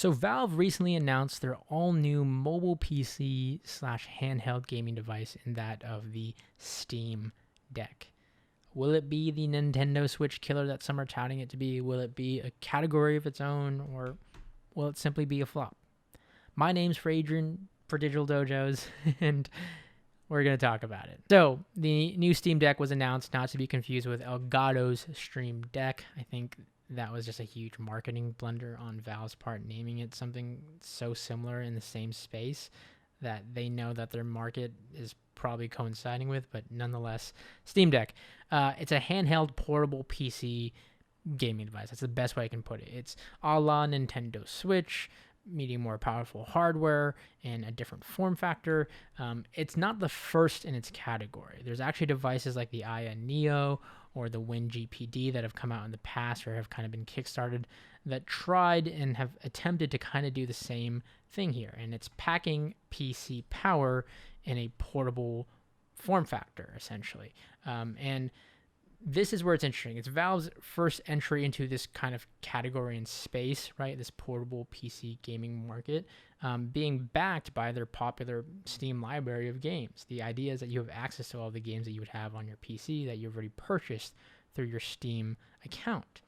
So Valve recently announced their all-new mobile PC slash handheld gaming device in that of the Steam Deck. Will it be the Nintendo Switch killer that some are touting it to be? Will it be a category of its own, or will it simply be a flop? My name's Adrian for Digital Dojos, and we're going to talk about it. So, the new Steam Deck was announced, not to be confused with Elgato's Stream Deck. I think that was just a huge marketing blunder on Valve's part, naming it something so similar in the same space that they know that their market is probably coinciding with, but nonetheless, Steam Deck. It's a handheld portable PC gaming device. That's the best way I can put it. It's a la Nintendo Switch, meeting more powerful hardware and a different form factor. It's not the first in its category. There's actually devices like the Aya Neo or the WinGPD that have come out in the past or have kind of been kickstarted that tried and have attempted to kind of do the same thing here. And it's packing PC power in a portable form factor, essentially. And this is where it's interesting. It's Valve's first entry into this kind of category in space, right? This portable PC gaming market, being backed by their popular Steam library of games. The idea is that you have access to all the games that you would have on your PC that you've already purchased through your Steam account.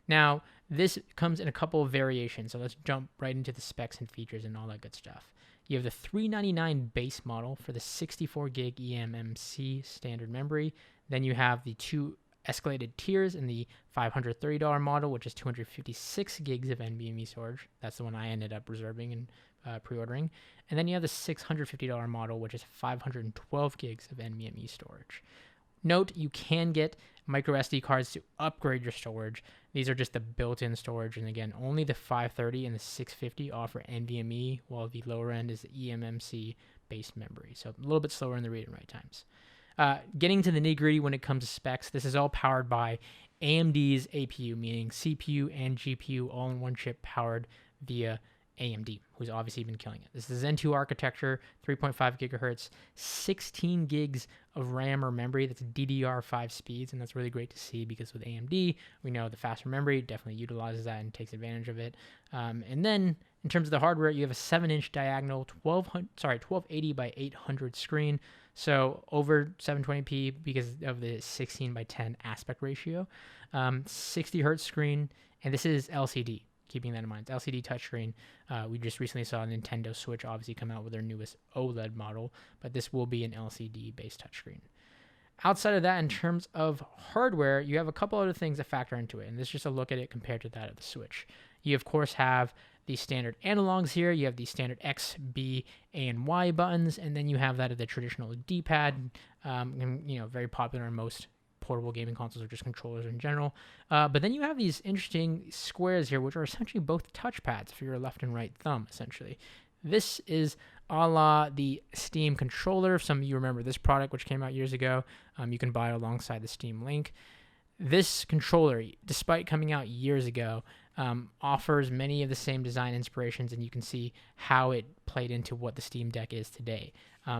Now, this comes in a couple of variations, so let's jump right into the specs and features and all that good stuff. You have the $399 base model for the 64 gig eMMC standard memory. Then you have the two escalated tiers in the $530 model, which is 256 gigs of NVMe storage. That's the one I ended up reserving and pre-ordering. And then you have the $650 model, which is 512 gigs of NVMe storage. Note, you can get micro SD cards to upgrade your storage. These are just the built-in storage. And again, only the 530 and the 650 offer NVMe, while the lower end is the eMMC-based memory. So a little bit slower in the read and write times. Getting to the nitty-gritty when it comes to specs, this is all powered by AMD's APU, meaning CPU and GPU all in one chip powered via AMD, who's obviously been killing it. This is Zen 2 architecture, 3.5 gigahertz, 16 gigs of RAM or memory. That's DDR5 speeds, and that's really great to see because with AMD, we know the faster memory definitely utilizes that and takes advantage of it. And then in terms of the hardware, you have a 7-inch diagonal 1280 by 800 screen, so over 720p because of the 16 by 10 aspect ratio, 60 hertz screen, and this is LCD. Keeping that in mind, it's LCD touchscreen. We just recently saw Nintendo Switch obviously come out with their newest OLED model, but this will be an LCD-based touchscreen. Outside of that, in terms of hardware, you have a couple other things that factor into it, and this is just a look at it compared to that of the Switch. You, of course, have the standard analogs here. You have the standard X, B, A, and Y buttons, and then you have that of the traditional D-pad, and, very popular in most portable gaming consoles or just controllers in general. But then you have these interesting squares here, which are essentially both touchpads for your left and right thumb, essentially. This is a la the Steam controller. If some of you remember this product, which came out years ago. You can buy it alongside the Steam Link. This controller, despite coming out years ago, offers many of the same design inspirations, and you can see how it played into what the Steam Deck is today.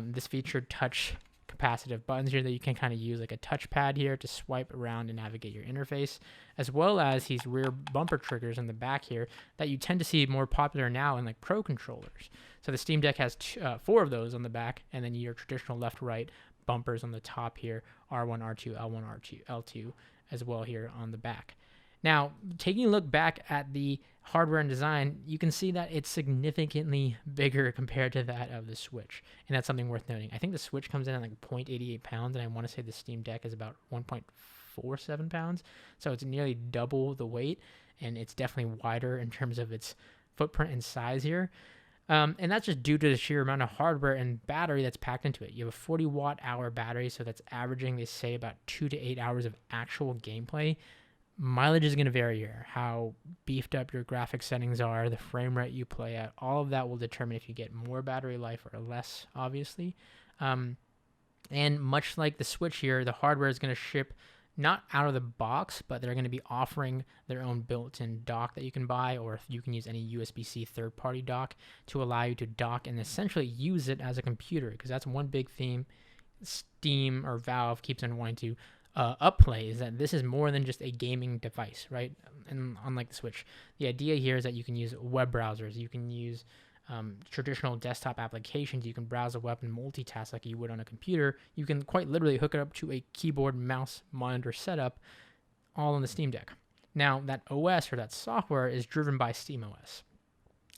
This featured touch capacitive buttons here that you can kind of use like a touchpad here to swipe around and navigate your interface, as well as these rear bumper triggers in the back here that you tend to see more popular now in like pro controllers. So the Steam Deck has 4 of those on the back, and then your traditional left-right bumpers on the top here, R1, R2, L1, R2, L2, as well here on the back. Now, taking a look back at the hardware and design, you can see that it's significantly bigger compared to that of the Switch, and that's something worth noting. I think the Switch comes in at like 0.88 pounds, and I want to say the Steam Deck is about 1.47 pounds, so it's nearly double the weight, and it's definitely wider in terms of its footprint and size here. And that's just due to the sheer amount of hardware and battery that's packed into it. You have a 40 watt hour battery, so that's averaging, they say, about 2 to 8 hours of actual gameplay. Mileage is going to vary here. How beefed up your graphics settings are, the frame rate you play at, all of that will determine if you get more battery life or less, obviously. And much like the Switch here, the hardware is going to ship not out of the box, but they're going to be offering their own built-in dock that you can buy, or if you can use any USB-C third-party dock to allow you to dock and essentially use it as a computer, because that's one big theme Steam or Valve keeps on wanting to upplay is that this is more than just a gaming device, right? And unlike the Switch, the idea here is that you can use web browsers, you can use traditional desktop applications, you can browse a web and multitask like you would on a computer. You can quite literally hook it up to a keyboard, mouse, monitor setup, all on the Steam Deck. Now, that OS or that software is driven by SteamOS.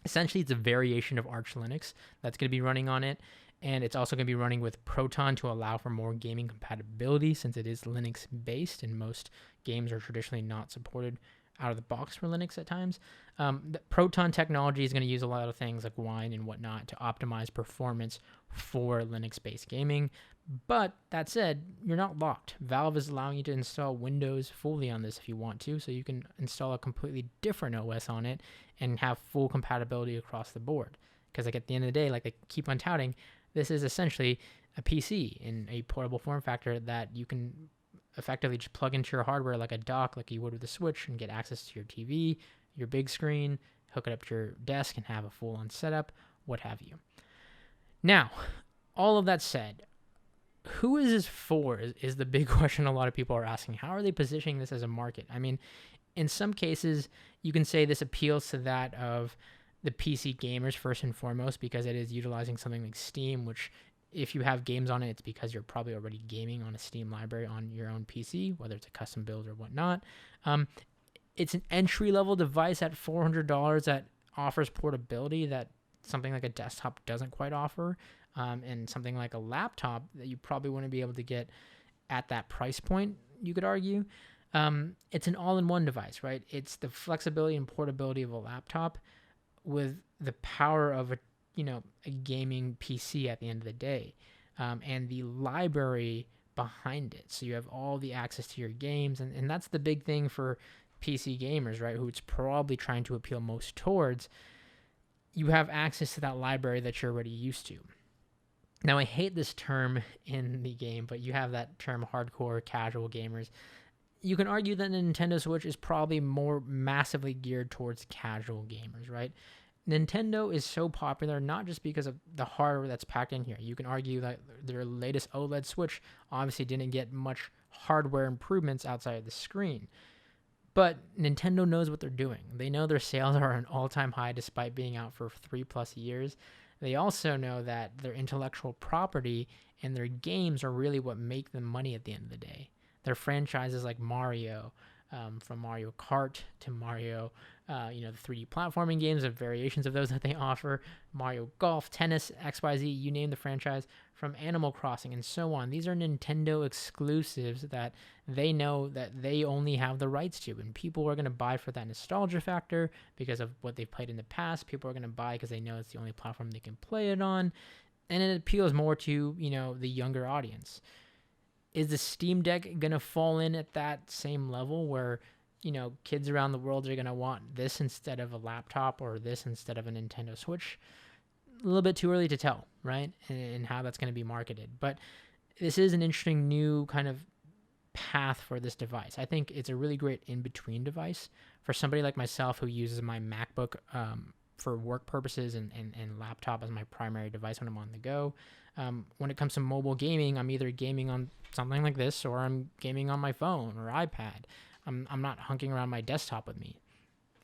Essentially, it's a variation of Arch Linux that's going to be running on it. And it's also going to be running with Proton to allow for more gaming compatibility, since it is Linux based and most games are traditionally not supported out of the box for Linux at times. The Proton technology is going to use a lot of things like Wine and whatnot to optimize performance for Linux based gaming. But that said, you're not locked. Valve is allowing you to install Windows fully on this if you want to, so you can install a completely different OS on it and have full compatibility across the board. Because like at the end of the day, like they keep on touting, this is essentially a PC in a portable form factor that you can effectively just plug into your hardware like a dock, like you would with a Switch, and get access to your TV, your big screen, hook it up to your desk, and have a full-on setup, what have you. Now, all of that said, who is this for is the big question a lot of people are asking. How are they positioning this as a market? I mean, in some cases, you can say this appeals to that of the PC gamers first and foremost, because it is utilizing something like Steam, which if you have games on it, it's because you're probably already gaming on a Steam library on your own PC, whether it's a custom build or whatnot. It's an entry-level device at $400 that offers portability that something like a desktop doesn't quite offer, and something like a laptop that you probably wouldn't be able to get at that price point, you could argue. It's an all-in-one device, right? It's the flexibility and portability of a laptop with the power of a gaming PC at the end of the day, and the library behind it. So you have all the access to your games, and that's the big thing for PC gamers, right? Who it's probably trying to appeal most towards. You have access to that library that you're already used to. Now, I hate this term in the game, but you have that term hardcore casual gamers. You can argue that the Nintendo Switch is probably more massively geared towards casual gamers, right? Nintendo is so popular not just because of the hardware that's packed in here. You can argue that their latest OLED Switch obviously didn't get much hardware improvements outside of the screen. But Nintendo knows what they're doing. They know their sales are an all-time high despite being out for 3+ years. They also know that their intellectual property and their games are really what make them money at the end of the day. Their franchises like Mario, from Mario Kart to Mario, the 3D platforming games and variations of those that they offer, Mario Golf, Tennis, XYZ, you name the franchise, from Animal Crossing and so on. These are Nintendo exclusives that they know that they only have the rights to, and people are going to buy for that nostalgia factor because of what they've played in the past. People are going to buy because they know it's the only platform they can play it on, and it appeals more to, the younger audience. Is the Steam Deck going to fall in at that same level where, kids around the world are going to want this instead of a laptop or this instead of a Nintendo Switch? A little bit too early to tell, right? And how that's going to be marketed. But this is an interesting new kind of path for this device. I think it's a really great in-between device for somebody like myself who uses my MacBook for work purposes and laptop as my primary device when I'm on the go. When it comes to mobile gaming, I'm either gaming on something like this or I'm gaming on my phone or iPad. I'm not hunking around my desktop with me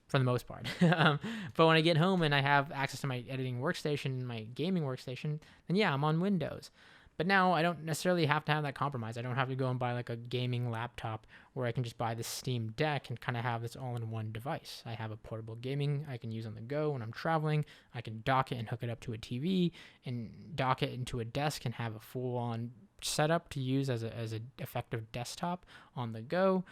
for the most part. But when I get home and I have access to my editing workstation, my gaming workstation, then yeah, I'm on Windows. But now I don't necessarily have to have that compromise. I don't have to go and buy like a gaming laptop where I can just buy the Steam Deck and kind of have this all-in-one device. I have a portable gaming I can use on the go when I'm traveling. I can dock it and hook it up to a TV and dock it into a desk and have a full-on setup to use as a effective desktop on the go.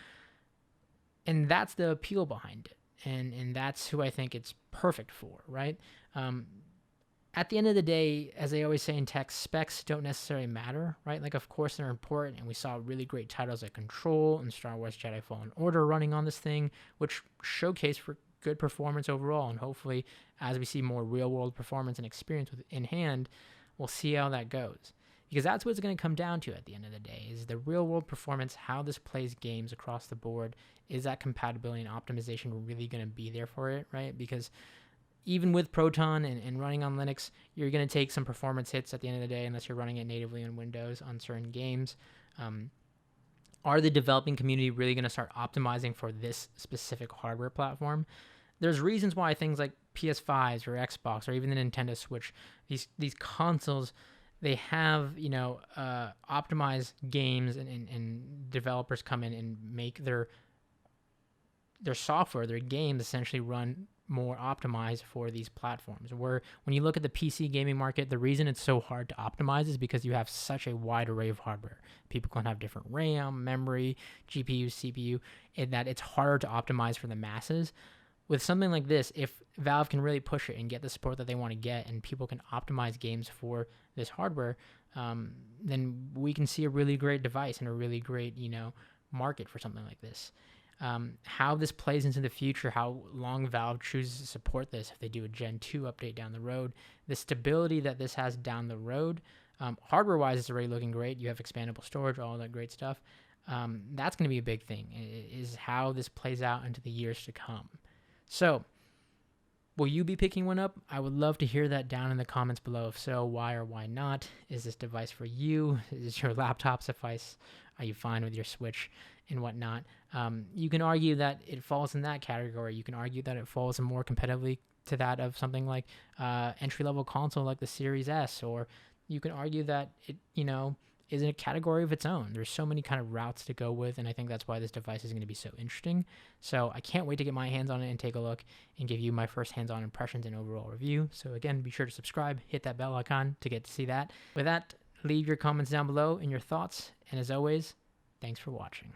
And that's the appeal behind it. And that's who I think it's perfect for, right? At the end of the day, as they always say in tech, specs don't necessarily matter, right? Like, of course, they're important, and we saw really great titles like Control and Star Wars Jedi Fallen Order running on this thing, which showcase for good performance overall, and hopefully, as we see more real-world performance and experience in hand, we'll see how that goes. Because that's what it's going to come down to at the end of the day, is the real-world performance, how this plays games across the board. Is that compatibility and optimization really going to be there for it, right? Because even with Proton and running on Linux, you're going to take some performance hits at the end of the day unless you're running it natively on Windows on certain games. Are the developing community really going to start optimizing for this specific hardware platform? There's reasons why things like PS5s or Xbox or even the Nintendo Switch, these consoles, they have optimized games, and developers come in and make their software, their games essentially run more optimized for these platforms. Where when you look at the PC gaming market, the reason it's so hard to optimize is because you have such a wide array of hardware. People can have different RAM, memory, GPU, CPU, and that it's harder to optimize for the masses. With something like this, if Valve can really push it and get the support that they want to get, and people can optimize games for this hardware, then we can see a really great device and a really great, market for something like this. How this plays into the future, how long Valve chooses to support this, if they do a Gen 2 update down the road, the stability that this has down the road, hardware-wise, it's already looking great. You have expandable storage, all that great stuff. That's going to be a big thing, is how this plays out into the years to come. So, will you be picking one up? I would love to hear that down in the comments below. If so, why or why not? Is this device for you? Is your laptop suffice? Are you fine with your Switch and whatnot? You can argue that it falls in that category. You can argue that it falls more competitively to that of something like entry-level console like the Series S, or you can argue that it, is in a category of its own. There's so many kind of routes to go with, and I think that's why this device is going to be so interesting. So I can't wait to get my hands on it and take a look and give you my first hands-on impressions and overall review. So again, be sure to subscribe, hit that bell icon to get to see that. With that, leave your comments down below and your thoughts, and as always, thanks for watching.